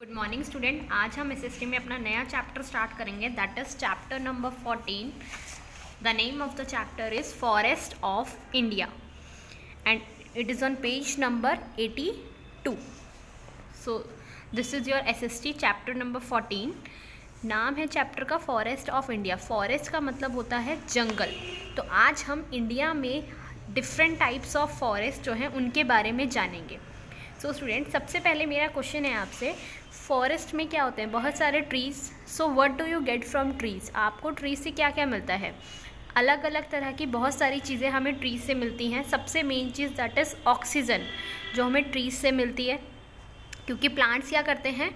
Good morning student. आज हम SST में अपना नया चैप्टर स्टार्ट करेंगे, that is chapter number 14। The name of the chapter is forest of India and it is on page number 82। So this is your SST chapter number 14। नाम है chapter का forest of India. Forest का मतलब होता है जंगल। तो आज हम इंडिया में डिफरेंट टाइप्स ऑफ फॉरेस्ट जो हैं उनके बारे में जानेंगे। सो स्टूडेंट, सबसे पहले मेरा क्वेश्चन है आपसे, फॉरेस्ट में क्या होते हैं? बहुत सारे trees. So what do you get from trees? आपको ट्रीज़ से क्या क्या मिलता है? अलग अलग तरह की बहुत सारी चीज़ें हमें ट्रीज़ से मिलती हैं। सबसे main cheese that is oxygen, जो हमें ट्रीज़ से मिलती है, क्योंकि प्लांट्स क्या करते हैं?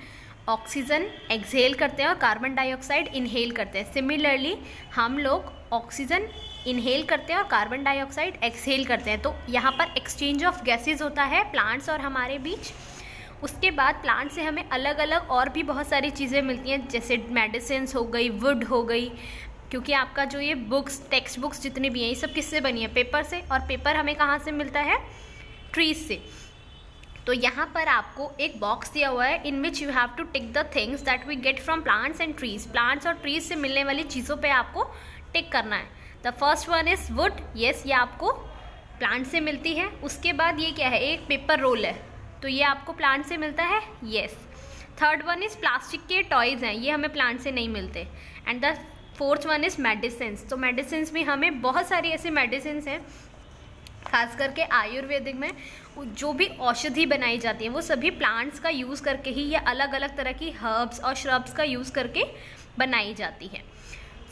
ऑक्सीजन एक्सहेल करते हैं और कार्बन डाइऑक्साइड इनहेल करते हैं। सिमिलरली हम लोग ऑक्सीजन इनहेल करते हैं और कार्बन डाइऑक्साइड एक्सहेल करते हैं। तो यहाँ पर एक्सचेंज ऑफ गैसेज होता है प्लांट्स और हमारे बीच। उसके बाद प्लांट से हमें अलग अलग और भी बहुत सारी चीज़ें मिलती हैं, जैसे मेडिसिन्स हो गई, वुड हो गई, क्योंकि आपका जो ये बुक्स, टेक्स्ट बुक्स जितने भी हैं, ये सब किससे बनी है? पेपर से। और पेपर हमें कहाँ से मिलता है? ट्रीज से। तो यहाँ पर आपको एक बॉक्स दिया हुआ है, in which you have to tick the things that we get from plants and trees. Plants और ट्रीज से मिलने वाली चीज़ों पे आपको टिक करना है। The first one is wood. Yes, ये आपको प्लांट से मिलती है। उसके बाद ये क्या है? एक पेपर रोल है, तो ये आपको प्लांट से मिलता है। Yes. Third one is plastic के टॉयज़ हैं, ये हमें प्लांट से नहीं मिलते। And the fourth one is medicines. तो मेडिसिन्स में हमें बहुत सारी ऐसी मेडिसिन्स हैं, खास करके आयुर्वेदिक में जो भी औषधि बनाई जाती है वो सभी प्लांट्स का यूज़ करके ही, या अलग अलग तरह की हर्ब्स और श्रब्स का यूज़ करके बनाई जाती है।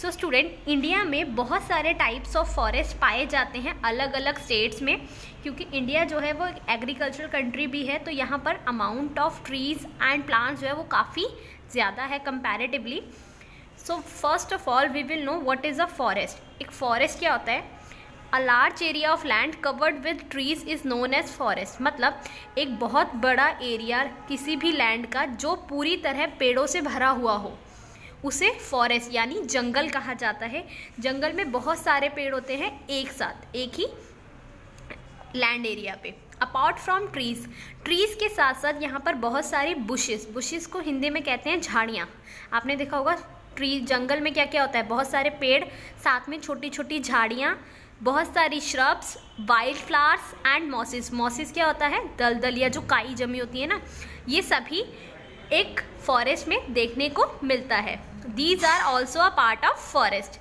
सो स्टूडेंट, इंडिया में बहुत सारे टाइप्स ऑफ फॉरेस्ट पाए जाते हैं अलग अलग स्टेट्स में, क्योंकि इंडिया जो है वो एक एग्रीकल्चरल कंट्री भी है। तो यहाँ पर amount of trees and plants जो है वो काफ़ी ज़्यादा है comparatively. So first of all we will know what is a forest. एक फॉरेस्ट क्या होता है? A large area of land covered with trees is known as forest. मतलब एक बहुत बड़ा एरिया किसी भी लैंड का जो पूरी तरह पेड़ों से भरा हुआ हो, उसे फॉरेस्ट यानी जंगल कहा जाता है। जंगल में बहुत सारे पेड़ होते हैं एक साथ, एक ही लैंड एरिया पे। अपार्ट फ्रॉम ट्रीज, ट्रीज के साथ साथ यहाँ पर बहुत सारी बुशेस, बुशेस को हिंदी में कहते हैं झाड़ियाँ। आपने देखा होगा ट्री जंगल में क्या क्या होता है? बहुत सारे पेड़, साथ में छोटी छोटी झाड़ियाँ, बहुत सारी shrubs, wild flowers and mosses. Mosses क्या होता है? दलदल या जो काई जमी होती है ना, ये सभी एक फॉरेस्ट में देखने को मिलता है। These are also a part of forest.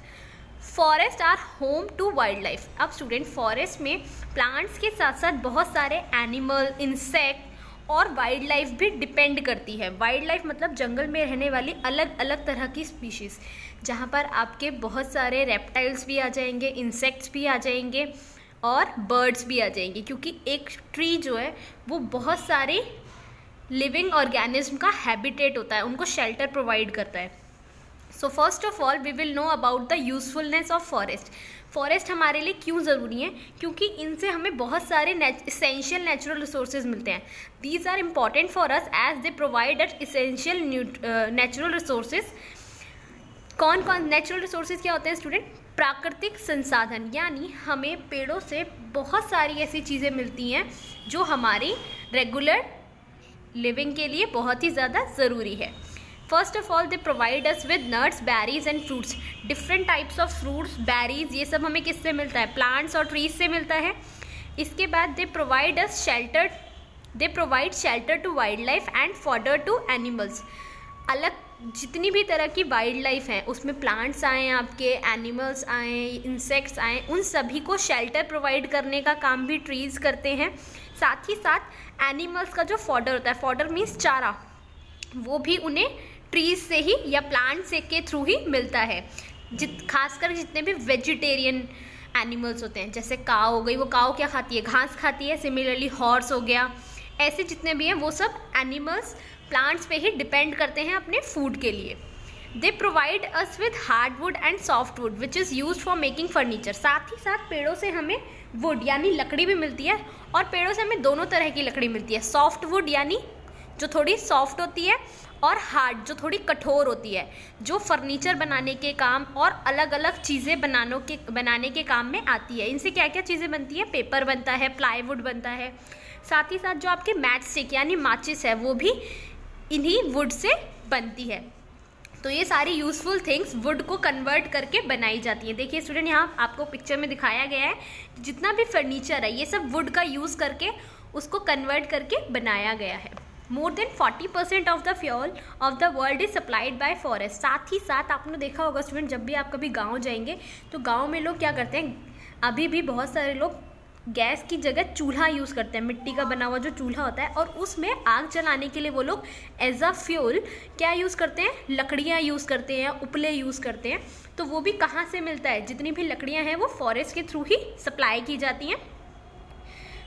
Forest are home to wildlife. अब स्टूडेंट, फॉरेस्ट में प्लांट्स के साथ साथ बहुत सारे एनिमल, इंसेक्ट और वाइल्ड लाइफ भी डिपेंड करती है। वाइल्ड लाइफ मतलब जंगल में रहने वाली अलग अलग तरह की स्पीशीज़, जहाँ पर आपके बहुत सारे रेप्टाइल्स भी आ जाएंगे, इंसेक्ट्स भी आ जाएंगे और बर्ड्स भी आ जाएंगे, क्योंकि एक ट्री जो है वो बहुत सारे लिविंग ऑर्गेनिज्म का हैबिटेट होता है, उनको शेल्टर प्रोवाइड करता है। So first of all we will know about the usefulness of forest. Forest हमारे लिए क्यों ज़रूरी है? क्योंकि इनसे हमें बहुत सारे इसेंशियल नेचुरल रिसोर्सेज मिलते हैं। These are important for us as they provide us essential natural resources. कौन कौन नेचुरल रिसोर्सेज क्या होते हैं स्टूडेंट? प्राकृतिक संसाधन, यानी हमें पेड़ों से बहुत सारी ऐसी चीज़ें मिलती हैं जो हमारी रेगुलर लिविंग के लिए बहुत ही ज़्यादा ज़रूरी है। First of all they provide us with nuts, berries and fruits. Different types of fruits, berries, ये सब हमें किससे मिलता है? प्लांट्स और ट्रीज से मिलता है। इसके बाद they provide us shelter, they provide shelter to wildlife and fodder to animals. अलग जितनी भी तरह की वाइल्ड लाइफ है उसमें प्लांट्स आए, आपके एनिमल्स आए, इंसेक्ट्स आए, उन सभी को शेल्टर प्रोवाइड करने का काम भी ट्रीज करते हैं। साथ ही साथ एनिमल्स का जो फॉडर होता है, फॉडर मीन्स चारा, वो भी उन्हें ट्रीज से ही या प्लांट से के थ्रू ही मिलता है। खासकर जितने भी वेजिटेरियन एनिमल्स होते हैं, जैसे काव हो गई, वो काव क्या खाती है? घास खाती है। सिमिलरली हॉर्स हो गया, ऐसे जितने भी हैं वो सब एनिमल्स प्लांट्स पे ही डिपेंड करते हैं अपने फूड के लिए। दे provide us with hardwood and soft wood which is use for making furniture. साथ ही साथ पेड़ों से हमें वुड यानी लकड़ी भी मिलती है, और पेड़ों से हमें दोनों तरह की लकड़ी मिलती है। सॉफ्ट वुड यानी जो थोड़ी सॉफ्ट होती है, और हार्ड जो थोड़ी कठोर होती है, जो फर्नीचर बनाने के काम और अलग अलग चीज़ें बनाने के काम में आती है। इनसे क्या क्या चीज़ें बनती है? पेपर बनता है, प्लाईवुड बनता है। साथ ही साथ जो आपके मैच स्टिक यानी माचिस है वो भी इन्हीं वुड से बनती है। तो ये सारी यूज़फुल थिंग्स वुड को कन्वर्ट करके बनाई जाती हैं। देखिए स्टूडेंट, यहाँ आपको पिक्चर में दिखाया गया है जितना भी फर्नीचर है ये सब वुड का यूज़ करके उसको कन्वर्ट करके बनाया गया है। More than 40% of the fuel of the world is supplied by forest. साथ ही साथ आपने देखा होगा स्टूडेंट, जब भी आप कभी गाँव जाएंगे तो गाँव में लोग क्या करते हैं, अभी भी बहुत सारे लोग गैस की जगह चूल्हा यूज़ करते हैं, मिट्टी का बना हुआ जो चूल्हा होता है, और उसमें आग जलाने के लिए वो लोग एज अ फ्यूल क्या यूज़ करते हैं, लकड़ियाँ यूज़ करते हैं, उपले यूज़ करते हैं। तो वो भी कहाँ से मिलता है, जितनी भी लकड़ियाँ हैं वो फॉरेस्ट के थ्रू ही सप्लाई की जाती हैं।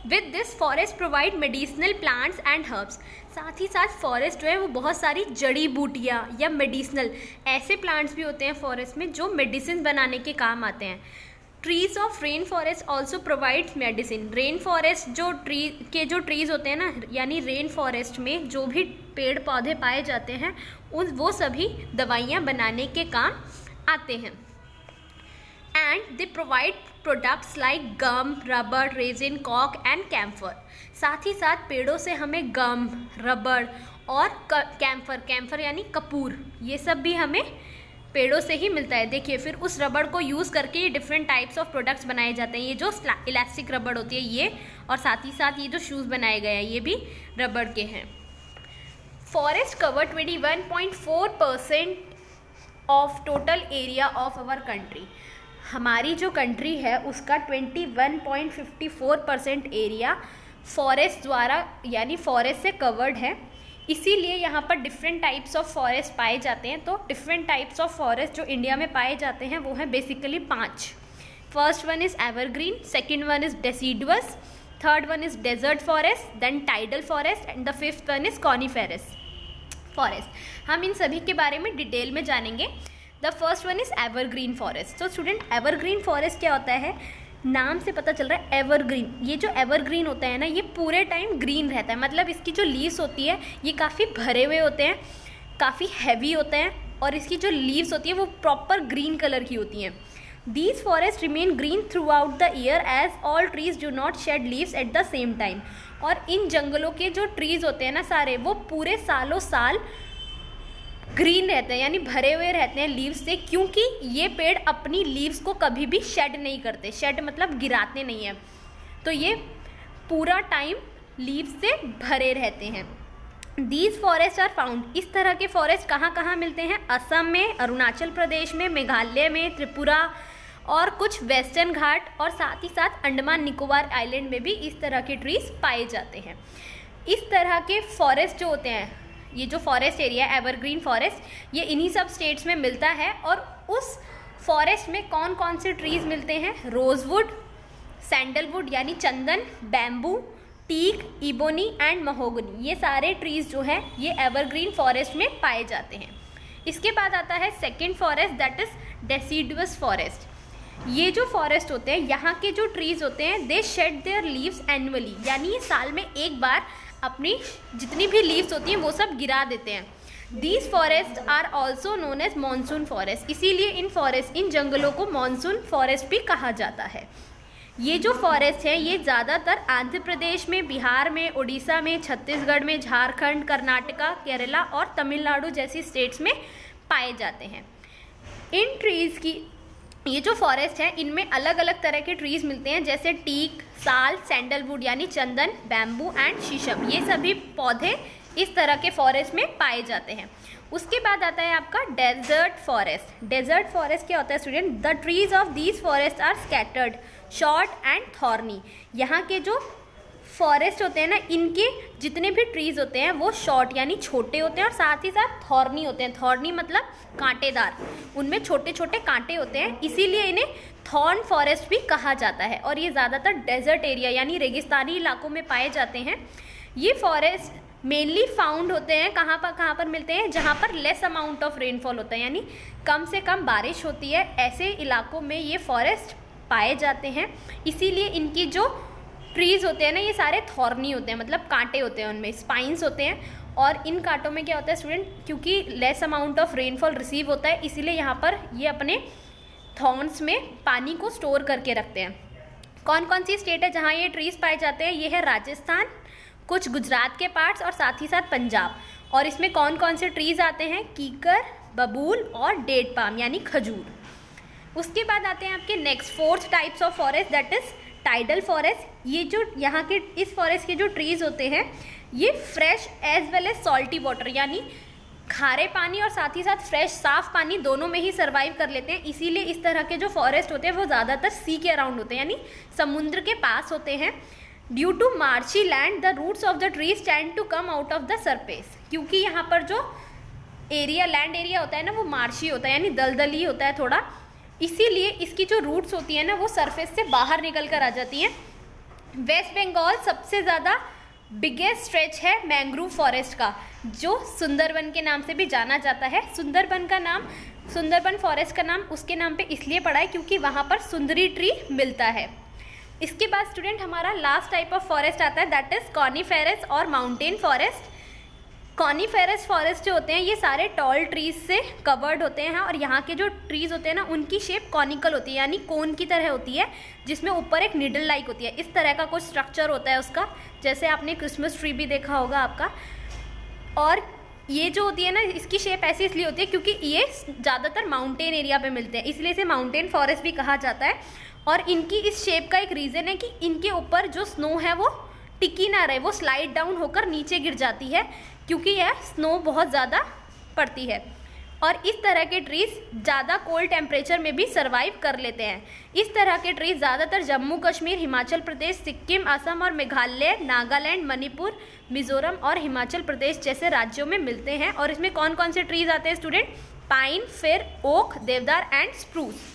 With this forest provide medicinal plants and herbs. साथ ही साथ फॉरेस्ट जो है वो बहुत सारी जड़ी बूटियाँ या मेडिसिनल ऐसे प्लांट्स भी होते हैं फॉरेस्ट में जो मेडिसिन बनाने के काम आते हैं। Trees of rain forest also provides medicine. Rain forest जो ट्रीज होते हैं ना, यानी रेन फॉरेस्ट में जो भी पेड़ पौधे पाए जाते हैं वो सभी दवाइयाँ बनाने के काम आते हैं। And they provide products like gum, rubber, resin, कॉक एंड कैम्फर। साथ ही साथ पेड़ों से हमें गम, रबर और कैम्फर यानी कपूर, ये सब भी हमें पेड़ों से ही मिलता है। देखिए फिर उस रबड़ को यूज़ करके ये डिफरेंट टाइप्स ऑफ प्रोडक्ट्स बनाए जाते हैं। ये जो इलास्टिक रबड़ होती है ये, और साथ ही साथ ये जो शूज़ बनाए गए हैं ये भी रबड़ के हैं। Forest cover 21.4% of total area of our country. हमारी जो कंट्री है उसका 21.54% एरिया फॉरेस्ट द्वारा यानी फॉरेस्ट से कवर्ड है। इसीलिए यहाँ पर डिफरेंट टाइप्स ऑफ फॉरेस्ट पाए जाते हैं। तो डिफरेंट टाइप्स ऑफ फॉरेस्ट जो इंडिया में पाए जाते हैं वो हैं basically 5। First one is evergreen, second one is deciduous, third one is desert forest, then tidal forest and the fifth one is coniferous forest. हम इन सभी के बारे में डिटेल में जानेंगे। The first one is evergreen forest. तो student, evergreen forest क्या होता है, नाम से पता चल रहा है एवरग्रीन। ये जो एवरग्रीन होता है ना, ये पूरे टाइम ग्रीन रहता है, मतलब इसकी जो लीव्स होती है ये काफ़ी भरे हुए होते हैं, काफ़ी हैवी होते हैं, और इसकी जो लीव्स होती है वो प्रॉपर ग्रीन कलर की होती हैं। These forest remain green throughout the year as all trees do not shed leaves at the same time. और इन जंगलों के जो ट्रीज़ होते हैं ना सारे, वो पूरे सालों साल ग्रीन रहते हैं यानी भरे हुए रहते हैं लीव्स से, क्योंकि ये पेड़ अपनी लीव्स को कभी भी शेड नहीं करते। शेड मतलब गिराते नहीं हैं, तो ये पूरा टाइम लीव्स से भरे रहते हैं। These forest are found. इस तरह के फॉरेस्ट कहाँ कहाँ मिलते हैं, असम में, अरुणाचल प्रदेश में, मेघालय में, त्रिपुरा और कुछ वेस्टर्न घाट, और साथ ही साथ अंडमान निकोबार आइलैंड में भी इस तरह के ट्रीज पाए जाते हैं। इस तरह के फॉरेस्ट जो होते हैं, ये जो फॉरेस्ट एरिया एवरग्रीन फॉरेस्ट, ये इन्हीं सब स्टेट्स में मिलता है। और उस फॉरेस्ट में कौन कौन से ट्रीज़ मिलते हैं, रोजवुड, सैंडलवुड यानी चंदन, bamboo, teak, ebony and mahogany, ये सारे ट्रीज़ जो हैं ये एवरग्रीन फॉरेस्ट में पाए जाते हैं। इसके बाद आता है second forest, that is deciduous forest. ये जो फॉरेस्ट होते हैं, यहाँ के जो ट्रीज़ होते हैं, दे शेड देयर लीव्स एनुअली, यानी ये साल में एक बार अपनी जितनी भी लीव्स होती हैं वो सब गिरा देते हैं। These forest are also known as monsoon forest. इसीलिए इन जंगलों को मानसून फॉरेस्ट भी कहा जाता है। ये जो फॉरेस्ट है ये ज़्यादातर आंध्र प्रदेश में, बिहार में, उड़ीसा में, छत्तीसगढ़ में, झारखंड, कर्नाटका, केरला और तमिलनाडु जैसी स्टेट्स में पाए जाते हैं। इन ट्रीज़ की, ये जो फॉरेस्ट है इनमें अलग अलग तरह के ट्रीज़ मिलते हैं, जैसे टीक, साल, सैंडलवुड यानी चंदन, बैम्बू एंड शीशम, ये सभी पौधे इस तरह के फॉरेस्ट में पाए जाते हैं। उसके बाद आता है आपका डेजर्ट फॉरेस्ट। डेजर्ट फॉरेस्ट क्या होता है student, the trees of these forest are scattered, short and thorny. यहाँ के जो फॉरेस्ट होते हैं ना, इनके जितने भी ट्रीज़ होते हैं वो शॉर्ट यानी छोटे होते हैं, और साथ ही साथ थॉर्नी होते हैं। थॉर्नी मतलब कांटेदार, उनमें छोटे छोटे कांटे होते हैं, इसीलिए इन्हें थॉर्न फॉरेस्ट भी कहा जाता है। और ये ज़्यादातर डेजर्ट एरिया यानी रेगिस्तानी इलाकों में पाए जाते हैं। ये फॉरेस्ट मेनली फाउंड होते हैं कहाँ पर मिलते हैं, जहाँ पर लेस अमाउंट ऑफ रेनफॉल होता है, यानी कम से कम बारिश होती है, ऐसे इलाकों में ये फॉरेस्ट पाए जाते हैं। इसीलिए इनकी जो ट्रीज़ होते हैं ना, ये सारे थॉर्नी होते हैं, मतलब कांटे होते हैं, उनमें स्पाइंस होते हैं। और इन कांटों में क्या होता है स्टूडेंट, क्योंकि less amount of rainfall receive होता है, इसीलिए यहाँ पर ये अपने थॉर्न्स में पानी को स्टोर करके रखते हैं। कौन कौन सी स्टेट है जहाँ ये ट्रीज़ पाए जाते हैं, ये है राजस्थान, कुछ गुजरात के पार्ट्स और साथ ही साथ पंजाब। और इसमें कौन कौन से ट्रीज आते हैं, कीकर, बबूल और डेट पाम यानी खजूर। उसके बाद आते हैं आपके next 4th types of forest, that is tidal forest. ये जो यहाँ के इस फॉरेस्ट के जो ट्रीज होते हैं ये fresh as well as salty water यानी खारे पानी और साथ ही साथ फ्रेश साफ पानी दोनों में ही सर्वाइव कर लेते हैं। इसीलिए इस तरह के जो फॉरेस्ट होते हैं वो ज़्यादातर सी के अराउंड होते हैं यानी समुद्र के पास होते हैं। Due to marshy land the roots of the trees tend to come out of the surface, क्योंकि यहाँ पर जो एरिया लैंड एरिया होता है ना वो मार्शी होता है यानी दलदली होता है थोड़ा, इसीलिए इसकी जो रूट्स होती है ना वो सरफेस से बाहर निकल कर आ जाती हैं। वेस्ट बंगाल सबसे ज़्यादा बिगेस्ट स्ट्रेच है मैंग्रोव फॉरेस्ट का, जो सुंदरबन के नाम से भी जाना जाता है। सुंदरबन फॉरेस्ट का नाम उसके नाम पे इसलिए पड़ा है क्योंकि वहाँ पर सुंदरी ट्री मिलता है। इसके बाद स्टूडेंट हमारा लास्ट टाइप ऑफ फॉरेस्ट आता है, दैट इज कॉनिफेरस और माउंटेन फॉरेस्ट। कॉनिफेरस फॉरेस्ट जो होते हैं ये सारे टॉल ट्रीज से कवर्ड होते हैं और यहाँ के जो ट्रीज होते हैं ना उनकी शेप कॉनिकल होती है यानी कोन की तरह होती है, जिसमें ऊपर एक निडल लाइक होती है। इस तरह का कुछ स्ट्रक्चर होता है उसका, जैसे आपने क्रिसमस ट्री भी देखा होगा आपका। और ये जो होती है ना इसकी शेप ऐसी इसलिए होती है क्योंकि ये ज़्यादातर माउंटेन एरिया पे मिलते हैं, इसलिए इसे माउंटेन फॉरेस्ट भी कहा जाता है। और इनकी इस शेप का एक रीज़न है कि इनके ऊपर जो स्नो है वो टिकी ना रहे, वो स्लाइड डाउन होकर नीचे गिर जाती है क्योंकि यह स्नो बहुत ज़्यादा पड़ती है। और इस तरह के ट्रीज़ ज़्यादा कोल्ड टेम्परेचर में भी सर्वाइव कर लेते हैं। इस तरह के ट्रीज़ ज़्यादातर जम्मू कश्मीर, हिमाचल प्रदेश, सिक्किम, असम और मेघालय, नागालैंड, मणिपुर, मिजोरम और हिमाचल प्रदेश जैसे राज्यों में मिलते हैं। और इसमें कौन कौन से ट्रीज़ आते हैं स्टूडेंट, पाइन, फिर, ओक, देवदार एंड स्प्रूस।